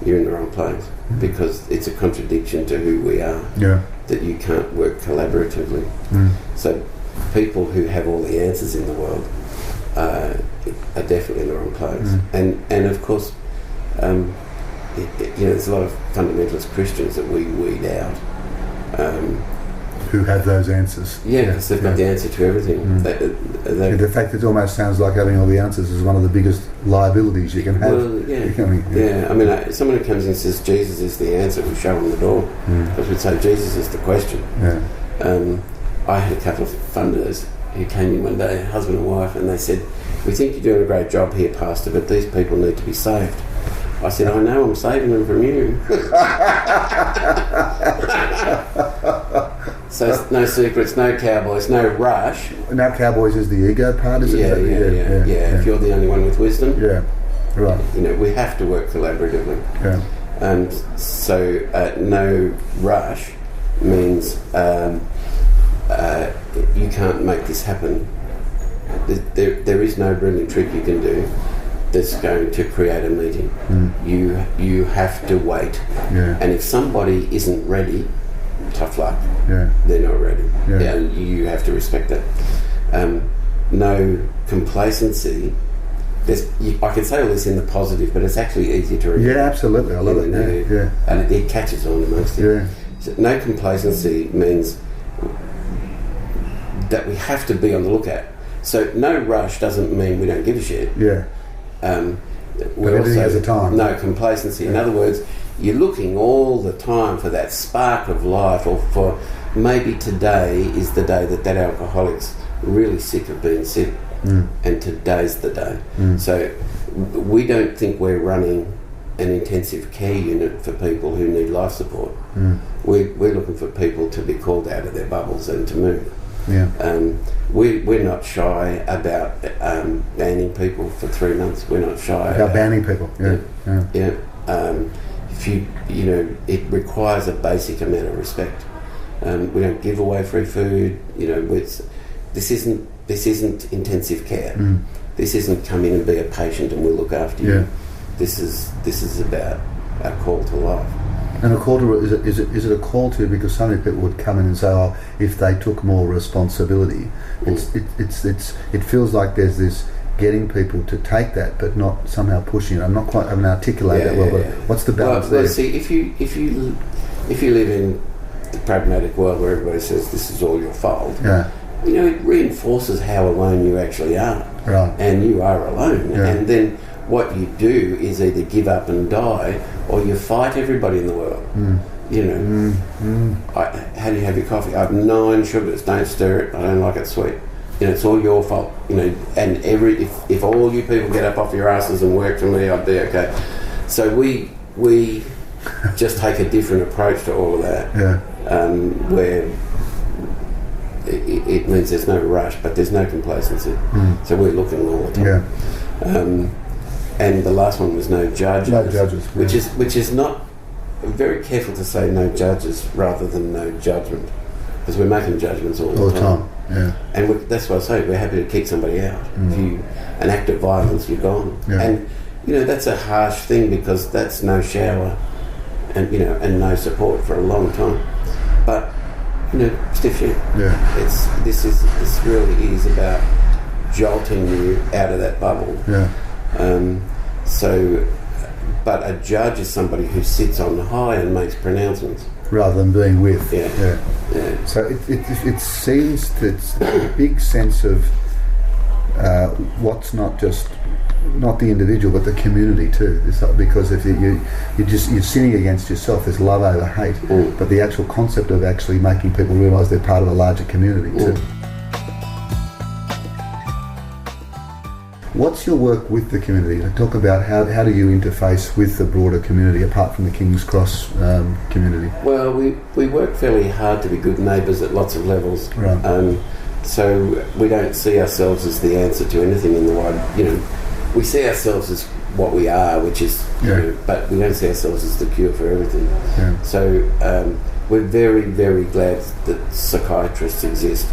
you're in the wrong place, because it's a contradiction to who we are. Yeah. That you can't work collaboratively. So people who have all the answers in the world are definitely in the wrong place. And of course, there's a lot of fundamentalist Christians that we weed out. Who have those answers. Because they've got the answer to everything. The fact that it almost sounds like having all the answers is one of the biggest liabilities you can have. Well, I mean, someone who comes in and says Jesus is the answer, we show them the door. Because we'd say Jesus is the question. I had a couple of funders who came in one day, husband and wife, and they said, we think you're doing a great job here, Pastor, but these people need to be saved. I said, I know, I'm saving them from you. So no secrets, no cowboys, no rush. Now cowboys is the ego part, is it? Yeah. If you're the only one with wisdom. Yeah, right. We have to work collaboratively. Yeah. So no rush means you can't make this happen. There is no brilliant trick you can do that's going to create a meeting. You have to wait. And if somebody isn't ready, tough luck. They're not ready. You have to respect that. No complacency. I can say all this in the positive, but it's actually easier to remember. Yeah, absolutely. I love it. And it catches on amongst it. So no complacency means that we have to be on the lookout. So no rush doesn't mean we don't give a shit. Everything has a time. No complacency. In other words, you're looking all the time for that spark of life, or for maybe today is the day that alcoholic's really sick of being sick, and today's the day. So we don't think we're running an intensive care unit for people who need life support. We're looking for people to be called out of their bubbles and to move. Yeah. We're not shy about banning people for 3 months. We're not shy about banning people. Yeah. If it requires a basic amount of respect. We don't give away free food. This isn't intensive care. This isn't come in and be a patient and we'll look after you. This is about a call to life. And a call to is it a call to, because so many people would come in and say, oh, if they took more responsibility, it feels like there's this getting people to take that, but not somehow pushing it. I'm not quite able to articulate that well. But what's the balance there? Well, see, if you live in the pragmatic world where everybody says this is all your fault, it reinforces how alone you actually are, right? And you are alone, and then what you do is either give up and die, or you fight everybody in the world. How do you have your coffee? I have 9 sugars. Don't stir it. I don't like it sweet. It's all your fault. And if all you people get up off your asses and work for me, I'd be okay. So we just take a different approach to all of that. Where it means there's no rush, but there's no complacency. So we're looking all the time. And the last one was no judges. No judges. Which is not, I'm very careful to say no judges rather than no judgment, because we're making judgments all the time. And that's why I say we're happy to kick somebody out. If an act of violence, you're gone. And that's a harsh thing, because that's no shower and no support for a long time. But stiff shit. This really is about jolting you out of that bubble. But a judge is somebody who sits on high and makes pronouncements rather than being with. So it seems that it's a big sense of what's not the individual but the community too. Because if you're sinning against yourself, there's love over hate. But the actual concept of actually making people realise they're part of a larger community too. What's your work with the community? Talk about how do you interface with the broader community apart from the King's Cross community? Well, we work fairly hard to be good neighbours at lots of levels. Right. So we don't see ourselves as the answer to anything in the wide. We see ourselves as what we are, which is, but we don't see ourselves as the cure for everything. So we're very, very glad that psychiatrists exist.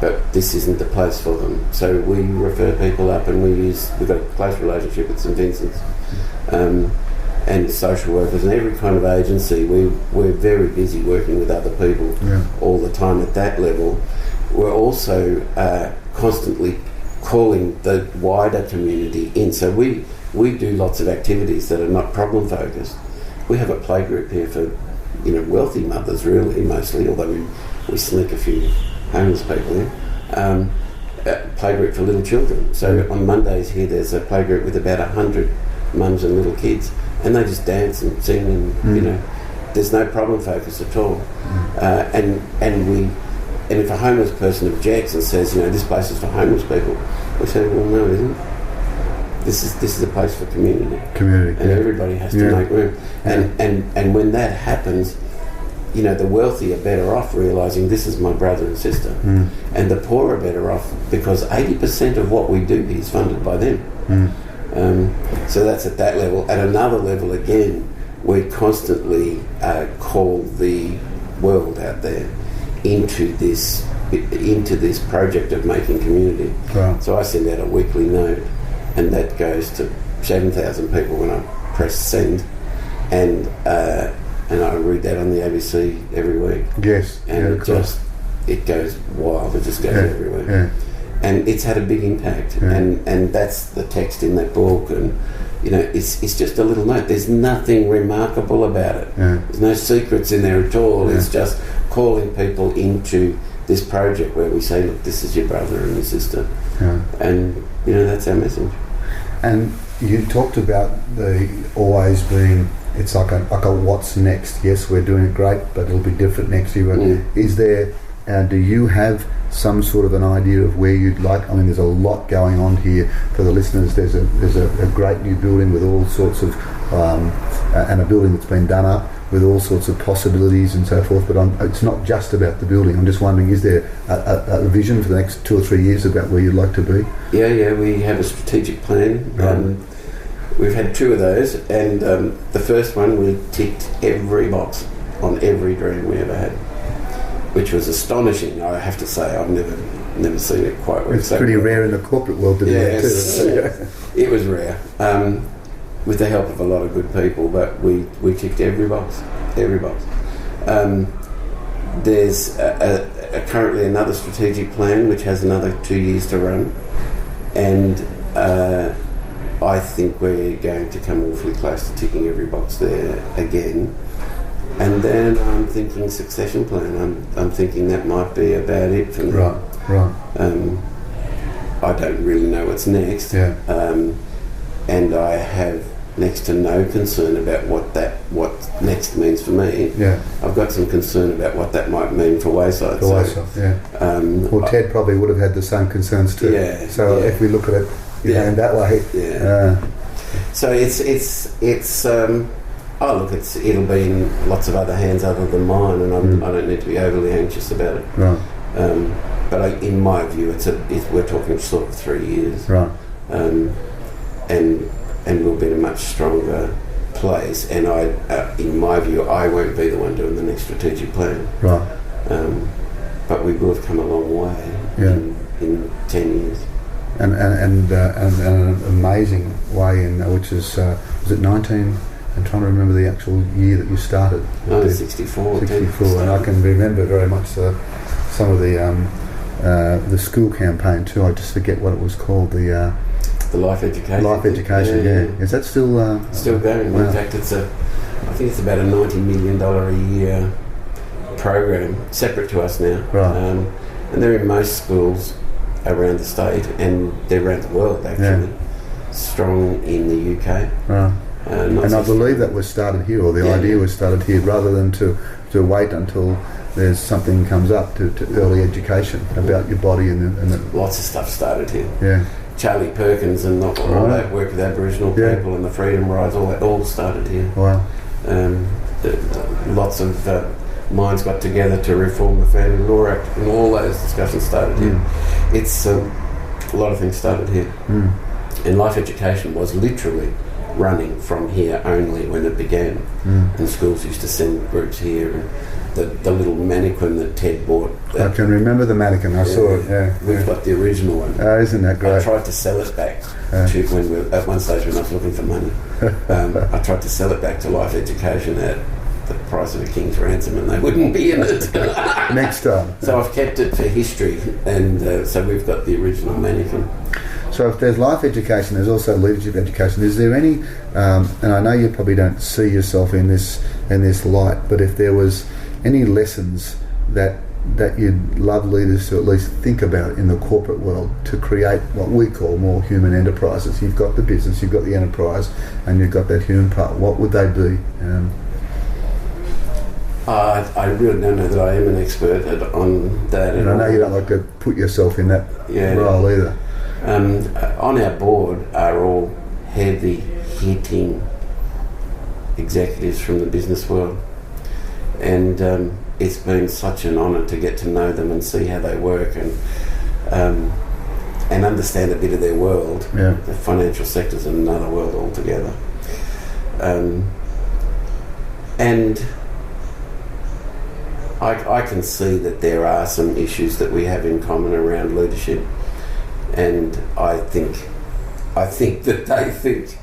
But this isn't the place for them. So we refer people up, and we've got a close relationship with St Vincent's and social workers and every kind of agency. We're very busy working with other people all the time at that level. We're also constantly calling the wider community in. So we do lots of activities that are not problem focused. We have a playgroup here for wealthy mothers, really, mostly, although we sneak a few homeless people in. Playgroup for little children. So on Mondays here there's a playgroup with about 100 mums and little kids, and they just dance and sing, and there's no problem focus at all. And if a homeless person objects and says, this place is for homeless people, we say, well, no, it isn't. This is a place for community, and everybody has to make room. And when that happens, the wealthy are better off realising this is my brother and sister, and the poor are better off because 80% of what we do is funded by them. So that's at that level. At another level, again, we constantly call the world out there into this project of making community. So I send out a weekly note, and that goes to 7,000 people when I press send, and I read that on the ABC every week. And it goes wild. It just goes everywhere. And it's had a big impact. And that's the text in that book. And it's just a little note. There's nothing remarkable about it. There's no secrets in there at all. It's just calling people into this project where we say, look, this is your brother and your sister. And that's our message. And you talked about the always being, it's like a what's next. Yes, we're doing it great, but it'll be different next year. Is there, do you have some sort of an idea of where you'd like? I mean, there's a lot going on here for the listeners. There's a great new building with all sorts of, and a building that's been done up with all sorts of possibilities and so forth, but it's not just about the building. I'm just wondering, is there a vision for the next 2 or 3 years about where you'd like to be? Yeah, we have a strategic plan. Right. We've had 2 of those, and the first one we ticked every box on every dream we ever had, which was astonishing. I have to say, I've never seen it quite work. It's pretty rare in the corporate world to do that too. It was rare, with the help of a lot of good people, but we ticked every box. There's currently another strategic plan which has another 2 years to run, and I think we're going to come awfully close to ticking every box there again. And then I'm thinking succession plan. I'm thinking that might be about it for me. Right. I don't really know what's next. Yeah. And I have next to no concern about what next means for me. Yeah. I've got some concern about what that might mean for Wayside. Yeah. Well, Ted probably would have had the same concerns too. Yeah. So if we look at it, in that way. Yeah. So it'll be in lots of other hands other than mine, and I don't need to be overly anxious about it. Right. But in my view, we're talking sort of 3 years. Right. And we'll be in a much stronger place. And in my view, I won't be the one doing the next strategic plan. Right. But we will have come a long way in 10 years. And an amazing way which is was it 19? I'm trying to remember the actual year that you started. 64. 64, and I can remember very much some of the school campaign too. I just forget what it was called. The Life Education. Life Education, yeah. Is that still still going? Wow. In fact, I think it's about a $90 million a year program, separate to us now. Right. And they're in most schools around the state, and they're around the world actually. Yeah. Strong in the UK. Right. And I believe that was started here, or the idea was started here, rather than to wait until there's something comes up to early education about your body and lots of stuff started here. Yeah. Charlie Perkins and all that work with Aboriginal people and the freedom rides, all started here. Wow. Lots of minds got together to reform the Family Law Act, and all those discussions started here. It's a lot of things started here. And Life Education was literally running from here only when it began. And schools used to send groups here, and the little mannequin that Ted bought. I can remember the mannequin. I saw it. We've got the original one. Isn't that great? I tried to sell it back at one stage when I was looking for money. I tried to sell it back to Life Education at the price of a king's ransom, and they wouldn't be in it. Next time. So I've kept it for history, and so we've got the original mannequin. So if there's life education, there's also leadership education. Is there any, and I know you probably don't see yourself in this light, but if there was any lessons that you'd love leaders to at least think about in the corporate world to create what we call more human enterprises? You've got the business, you've got the enterprise, and you've got that human part. What would they be? I really don't know that I am an expert on that. And I know you don't like to put yourself in that role either. On our board are all heavy-hitting executives from the business world, and it's been such an honour to get to know them and see how they work and understand a bit of their world. Yeah. The financial sector's another world altogether, and I can see that there are some issues that we have in common around leadership. And I think that they think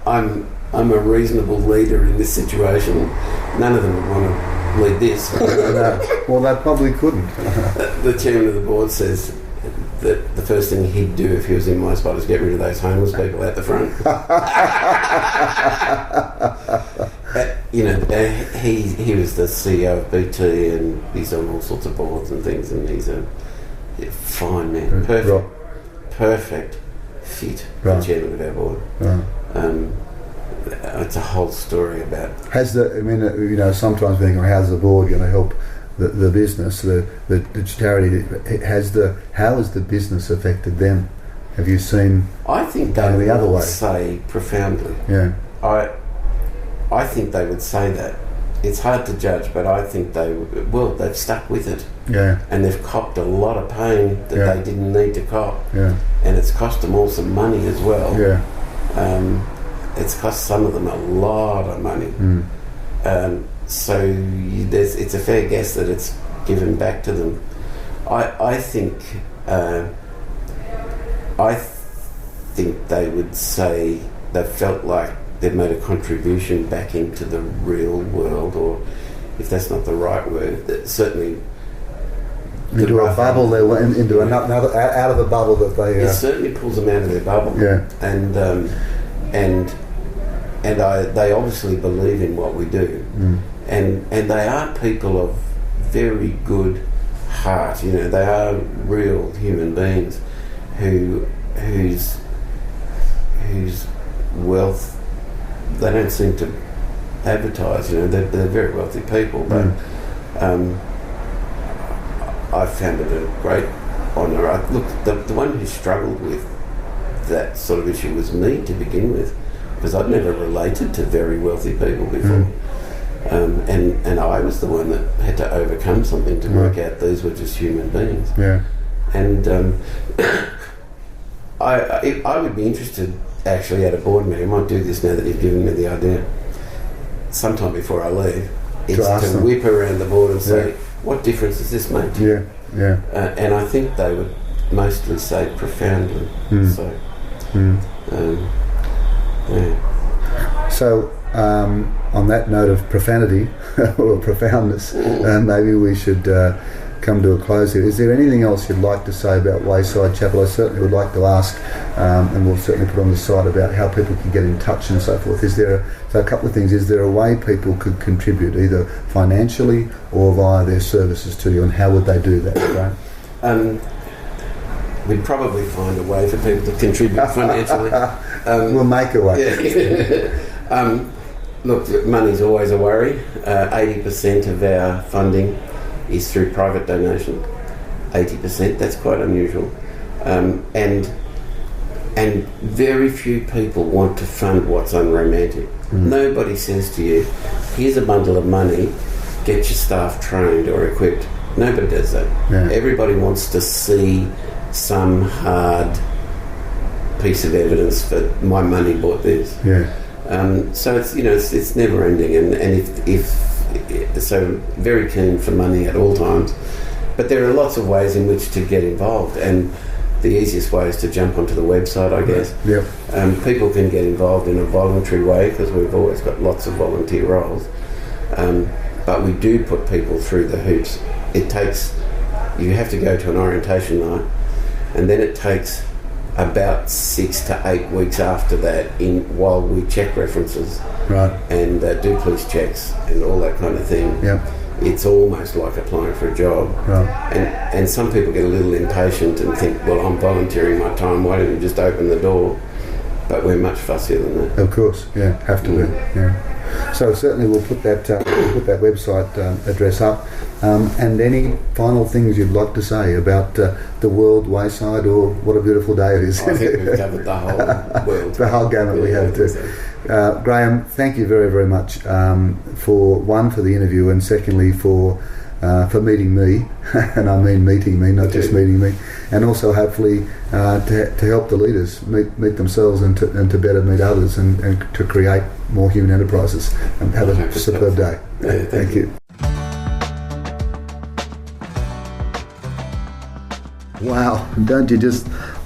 I'm a reasonable leader in this situation. None of them would want to lead this. Well, they probably couldn't. The chairman of the board says that the first thing he'd do if he was in my spot is get rid of those homeless people out the front. He was the CEO of BT, and he's on all sorts of boards and things, and he's a fine man, perfect fit for chairman of our board. It's a whole story about. Sometimes we think, how's the board going to help the business, the charity? How has the business affected them? Have you seen? I think they the other way. Say profoundly. Yeah. I think they would say that it's hard to judge, but I think they've stuck with it. Yeah. And they've copped a lot of pain that they didn't need to cop. Yeah. And it's cost them all some money as well. Yeah. It's cost some of them a lot of money. So it's a fair guess that it's given back to them. I think they would say they felt like they've made a contribution back into the real world, or if that's not the right word, certainly into a bubble. They went into another out of the bubble that they. It certainly pulls them out of their bubble. Yeah. And they obviously believe in what we do, and they are people of very good heart. You know, they are real human beings whose wealth they don't seem to advertise. You know, they're very wealthy people, but I found it a great honour. Look, the one who struggled with that sort of issue was me to begin with, because I'd never related to very wealthy people before. And I was the one that had to overcome something to work out these were just human beings. Yeah. And I would be interested actually at a board meeting. I might do this now that you've given me the idea. Sometime before I leave, it's to whip around the board and say, what difference does this make? Yeah, yeah. And I think they would mostly say profoundly. So, So, on that note of profanity or profoundness, maybe we should come to a close here. Is there anything else you'd like to say about Wayside Chapel? I certainly would like to ask, and we'll certainly put on the site about how people can get in touch and so forth. So a couple of things. Is there a way people could contribute, either financially or via their services to you, and how would they do that, right? We'd probably find a way for people to contribute financially. We'll make a way. Yeah. Look, money's always a worry. 80% of our funding is through private donation. 80%, that's quite unusual. And very few people want to fund what's unromantic. Nobody says to you, here's a bundle of money, get your staff trained or equipped. Nobody does that. Yeah. Everybody wants to see some hard piece of evidence that my money bought this. Yeah. So it's never ending, and if so, very keen for money at all times. But there are lots of ways in which to get involved, and the easiest way is to jump onto the website, I guess. Yeah. People can get involved in a voluntary way, because we've always got lots of volunteer roles. But we do put people through the hoops. You have to go to an orientation night, and then it takes about 6 to 8 weeks after that while we check references, right, and do police checks and all that kind of thing. Yeah. It's almost like applying for a job. Right. And some people get a little impatient and think, well, I'm volunteering my time, why don't you just open the door? But we're much fussier than that. Of course, yeah, have to be. Yeah. So certainly we'll put that website address up. And any final things you'd like to say about the world, Wayside, or what a beautiful day it is? I think we've covered the whole world. The whole gamut we have too. Graham, thank you very, very much for the interview, and secondly for meeting me, and I mean meeting me, not just meeting me, and also hopefully to help the leaders meet themselves and to better meet others and to create more human enterprises. And have a superb day. Yeah, thank you. Wow, don't you just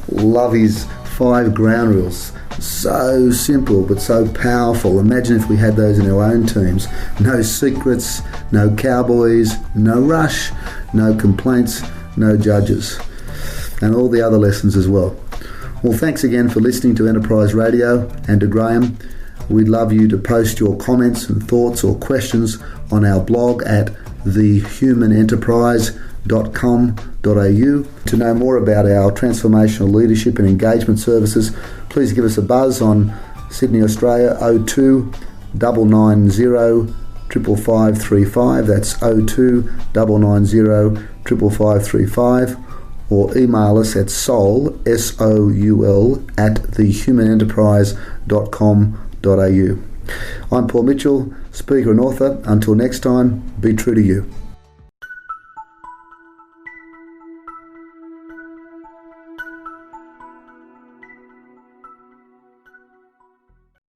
love his 5 ground rules? So simple but so powerful. Imagine if we had those in our own teams. No secrets, no cowboys, no rush, no complaints, no judges, and all the other lessons as well. Well, thanks again for listening to Enterprise Radio, and to Graham. We'd love you to post your comments and thoughts or questions on our blog at thehumanenterprise.com.au. To know more about our transformational leadership and engagement services, please give us a buzz on Sydney, Australia, 02 990 555. That's 02 990 555. Or email us at soul, SOUL, at thehumanenterprise.com.au. I'm Paul Mitchell, speaker and author. Until next time, be true to you.